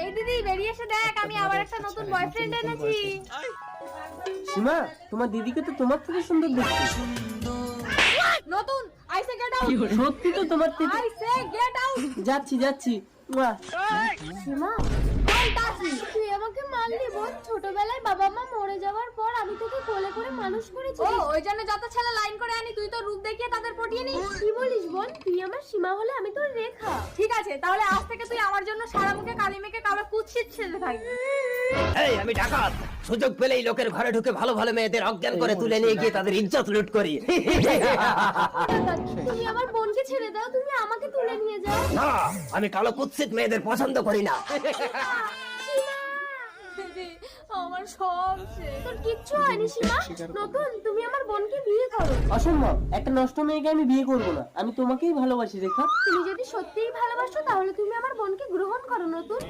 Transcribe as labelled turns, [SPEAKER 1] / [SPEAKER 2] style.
[SPEAKER 1] এই দিদি বেরিয়ে এসে দেখ, আমি আবার একটা নতুন বয়ফ্রেন্ড এনেছি।
[SPEAKER 2] সীমা, তোমার দিদিকে তো তোমার থেকে সুন্দর দেখতে।
[SPEAKER 1] নতুন আই সে গেট আউট।
[SPEAKER 2] সত্যি তো তোমার থেকে।
[SPEAKER 1] I say get out.
[SPEAKER 2] যাচ্ছি যাচ্ছি। মুয়া।
[SPEAKER 1] সীমা, তুই আমাকে মারলি বোন। ছোটবেলায় বাবা মা মরে যাওয়ার পর আমি তোকে কোলে করে মানুষ করেছি। ও ওই জন্য যত ছেলে লাইন করে আনি তুই তো রূপ দেখিয়ে তাদের পটিয়ে নিস। কি বলিস বোন? তুই আমার সীমা হলে আমি তোর রেখা। ঠিক আছে, তাহলে আজ থেকে তুই আমার জন্য সারা মুখে কালি মেখে কাউকে কুৎসিত ছেলে থাকবি।
[SPEAKER 3] এই আমি ডাকাত, সুযোগ পেলেই লোকের ঘরে ঢুকে ভালো ভালো মেয়েদের অজ্ঞান করে তুলে নিয়ে গিয়ে তাদের ইজ্জত লুট করি।
[SPEAKER 1] তুমি আমার বোনকে ছেড়ে দাও, তুমি আমাকে তুলে নিয়ে যাও।
[SPEAKER 3] না, আমি কালো কুৎসিত মেয়েদের পছন্দ করি না।
[SPEAKER 1] আমার সব শেষ। তোর কিচ্ছু হয়নি সীমা। নতুন, তুমি আমার বোনকে বিয়ে করো।
[SPEAKER 2] অসম্ভব, একটা নষ্ট মেয়েকে আমি বিয়ে করবো না। আমি তোমাকেই ভালোবাসি রেখা।
[SPEAKER 1] তুমি যদি সত্যিই ভালোবাসো তাহলে তুমি আমার বোনকে গ্রহণ করো নতুন।